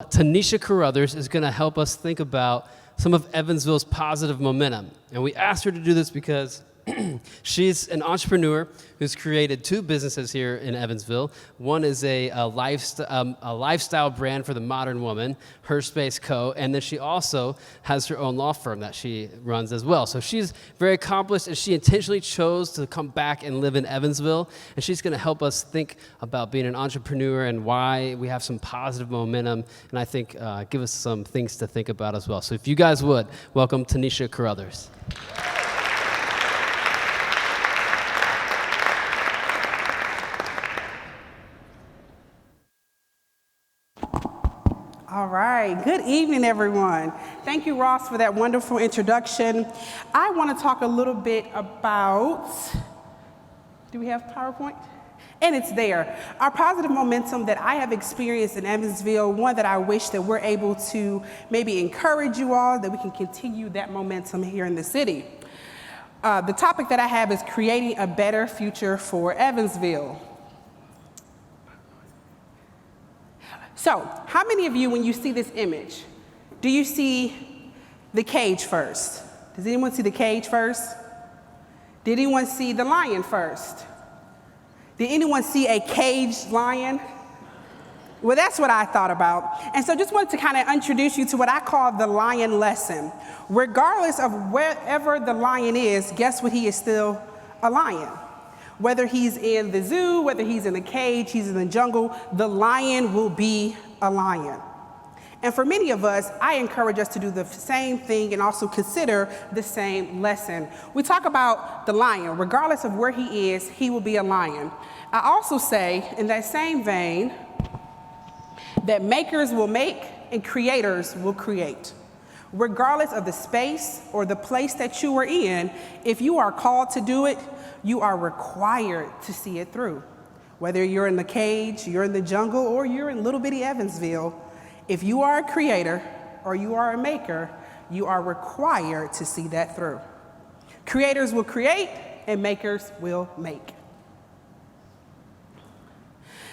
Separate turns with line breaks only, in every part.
Tanisha Carothers is going to help us think about some of Evansville's positive momentum. And we asked her to do this because she's an entrepreneur who's created two businesses here in Evansville. One is a lifestyle brand for the modern woman, HerSpace Co. And then she also has her own law firm that she runs as well. So she's very accomplished, and she intentionally chose to come back and live in Evansville. And she's going to help us think about being an entrepreneur and why we have some positive momentum. And I think give us some things to think about as well. So if you guys would, welcome Tanisha Carothers.
All right. Good evening, everyone. Thank you, Ross, for that wonderful introduction. I want to talk a little bit about, do we have PowerPoint? And it's there. Our positive momentum that I have experienced in Evansville, one that I wish that we're able to maybe encourage you all, that we can continue that momentum here in the city. The topic that I have is creating a better future for Evansville. So, how many of you, when you see this image, do you see the cage first? Does anyone see the cage first? Did anyone see the lion first? Did anyone see a caged lion? Well, that's what I thought about. And so just wanted to kind of introduce you to what I call the lion lesson. Regardless of wherever the lion is, guess what? He is still a lion. Whether he's in the zoo, whether he's in a cage, he's in the jungle, the lion will be a lion. And for many of us, I encourage us to do the same thing and also consider the same lesson. We talk about the lion. Regardless of where he is, he will be a lion. I also say, in that same vein, that makers will make and creators will create. Regardless of the space or the place that you are in, if you are called to do it, you are required to see it through. Whether you're in the cage, you're in the jungle, or you're in little bitty Evansville, if you are a creator or you are a maker, you are required to see that through. Creators will create and makers will make.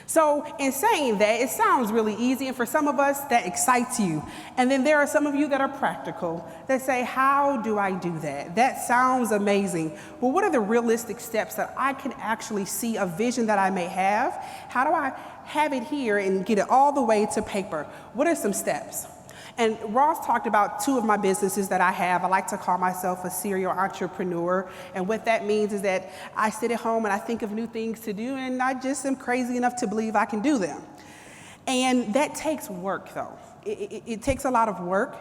So in saying that, it sounds really easy, and for some of us, that excites you. And then there are some of you that are practical, that say, how do I do that? That sounds amazing. Well, what are the realistic steps that I can actually see a vision that I may have? How do I have it here and get it all the way to paper? What are some steps? And Ross talked about two of my businesses that I have. I like to call myself a serial entrepreneur. And what that means is that I sit at home and I think of new things to do, and I just am crazy enough to believe I can do them. And that takes work, though. It takes a lot of work.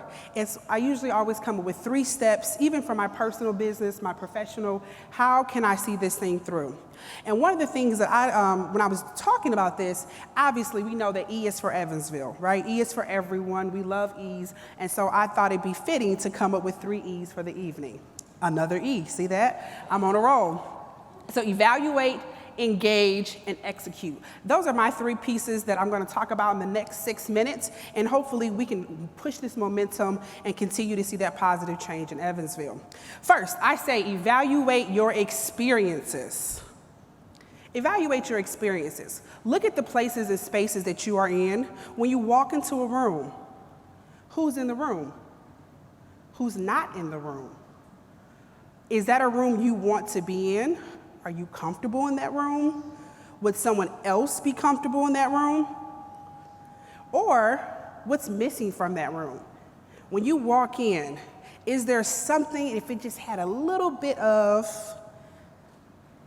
I usually always come up with 3 steps, even for my personal business, my professional. How can I see this thing through? And one of the things that when I was talking about this, obviously we know that E is for Evansville, right? E is for everyone. We love E's. And so I thought it'd be fitting to come up with 3 E's for the evening. Another E, see that? I'm on a roll. So evaluate, engage, and execute. Those are my 3 pieces that I'm going to talk about in the next 6 minutes, and hopefully we can push this momentum and continue to see that positive change in Evansville. First, I say evaluate your experiences. Evaluate your experiences. Look at the places and spaces that you are in. When you walk into a room, who's in the room? Who's not in the room? Is that a room you want to be in? Are you comfortable in that room? Would someone else be comfortable in that room? Or what's missing from that room? When you walk in, is there something, if it just had a little bit of,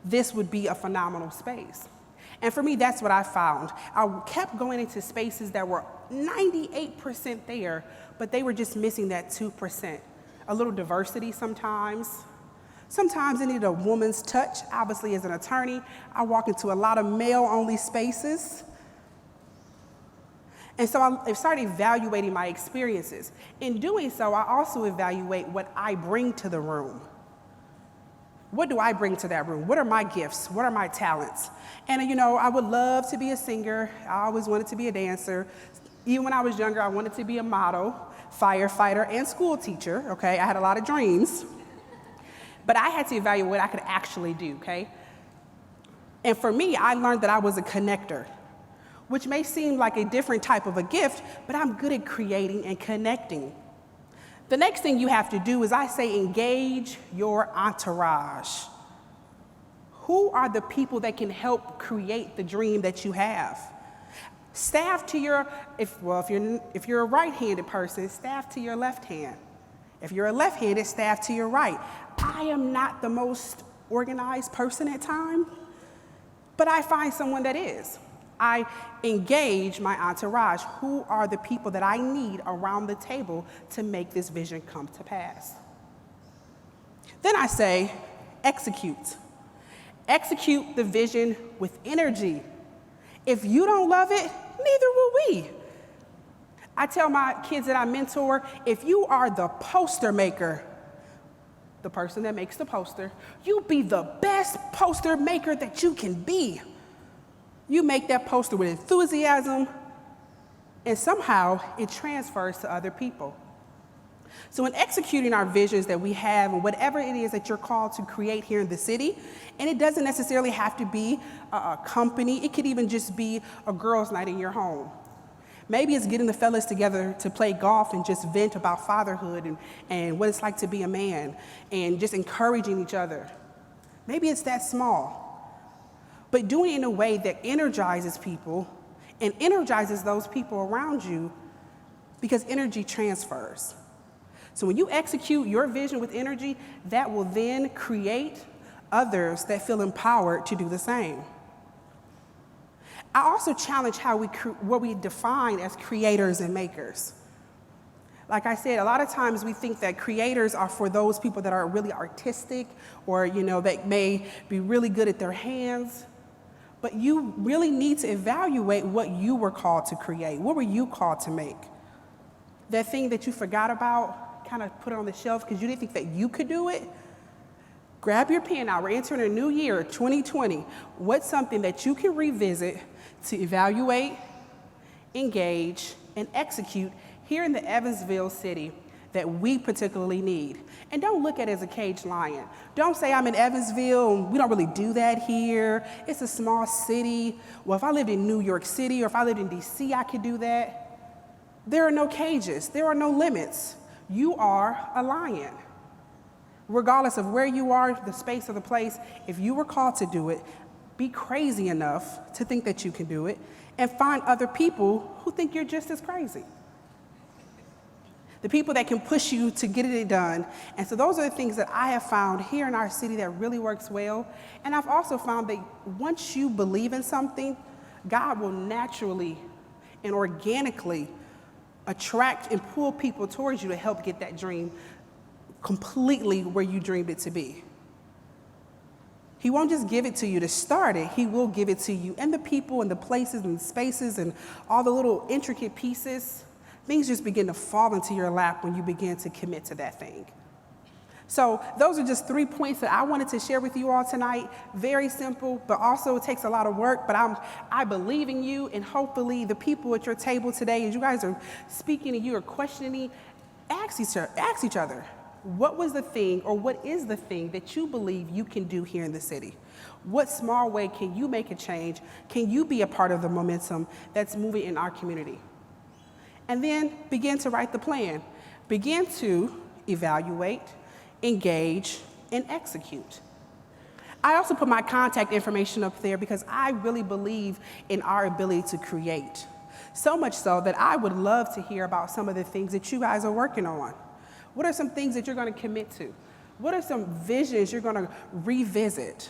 this would be a phenomenal space? And for me, that's what I found. I kept going into spaces that were 98% there, but they were just missing that 2%. A little diversity sometimes. Sometimes it needed a woman's touch. Obviously, as an attorney, I walk into a lot of male-only spaces. And so I started evaluating my experiences. In doing so, I also evaluate what I bring to the room. What do I bring to that room? What are my gifts? What are my talents? And I would love to be a singer. I always wanted to be a dancer. Even when I was younger, I wanted to be a model, firefighter, and school teacher, okay? I had a lot of dreams. But I had to evaluate what I could actually do, okay? And for me, I learned that I was a connector. which may seem like a different type of a gift, but I'm good at creating and connecting. The next thing you have to do is I say engage your entourage. Who are the people that can help create the dream that you have? Staff to your, if you're a right-handed person, staff to your left hand. If you're a left-handed, staff to your right. I am not the most organized person at times, but I find someone that is. I engage my entourage. Who are the people that I need around the table to make this vision come to pass? Then I say, execute. Execute the vision with energy. If you don't love it, neither will we. I tell my kids that I mentor, if you are the poster maker, the person that makes the poster, you be the best poster maker that you can be. You make that poster with enthusiasm, and somehow it transfers to other people. So in executing our visions that we have and whatever it is that you're called to create here in the city, and it doesn't necessarily have to be a company, it could even just be a girls' night in your home. Maybe it's getting the fellas together to play golf and just vent about fatherhood and what it's like to be a man and just encouraging each other. Maybe it's that small. But doing it in a way that energizes people and energizes those people around you, because energy transfers. So when you execute your vision with energy, that will then create others that feel empowered to do the same. I also challenge what we define as creators and makers. Like I said, a lot of times we think that creators are for those people that are really artistic or, that may be really good at their hands. But you really need to evaluate what you were called to create. What were you called to make? That thing that you forgot about, kind of put it on the shelf because you didn't think that you could do it? Grab your pen now. We're entering a new year, 2020. What's something that you can revisit to evaluate, engage, and execute here in the Evansville city that we particularly need? And don't look at it as a caged lion. Don't say I'm in Evansville and we don't really do that here. It's a small city. Well, if I lived in New York City or if I lived in DC, I could do that. There are no cages. There are no limits. You are a lion. Regardless of where you are, the space or the place, if you were called to do it, be crazy enough to think that you can do it and find other people who think you're just as crazy. The people that can push you to get it done. And so those are the things that I have found here in our city that really works well. And I've also found that once you believe in something, God will naturally and organically attract and pull people towards you to help get that dream completely where you dreamed it to be. He won't just give it to you to start it. He will give it to you and the people and the places and the spaces and all the little intricate pieces. Things just begin to fall into your lap when you begin to commit to that thing. So those are just 3 points that I wanted to share with you all tonight. Very simple, but also it takes a lot of work. But I believe in you, and hopefully the people at your table today, as you guys are speaking and you are questioning, ask each other, what was the thing or what is the thing that you believe you can do here in the city? What small way can you make a change? Can you be a part of the momentum that's moving in our community? And then begin to write the plan. Begin to evaluate, engage, and execute. I also put my contact information up there because I really believe in our ability to create. So much so that I would love to hear about some of the things that you guys are working on. What are some things that you're going to commit to? What are some visions you're going to revisit?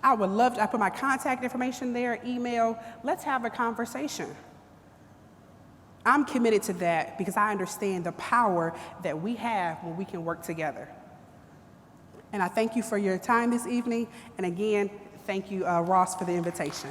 I would love to, I put my contact information there, email. Let's have a conversation. I'm committed to that because I understand the power that we have when we can work together. And I thank you for your time this evening. And again, thank you, Ross, for the invitation.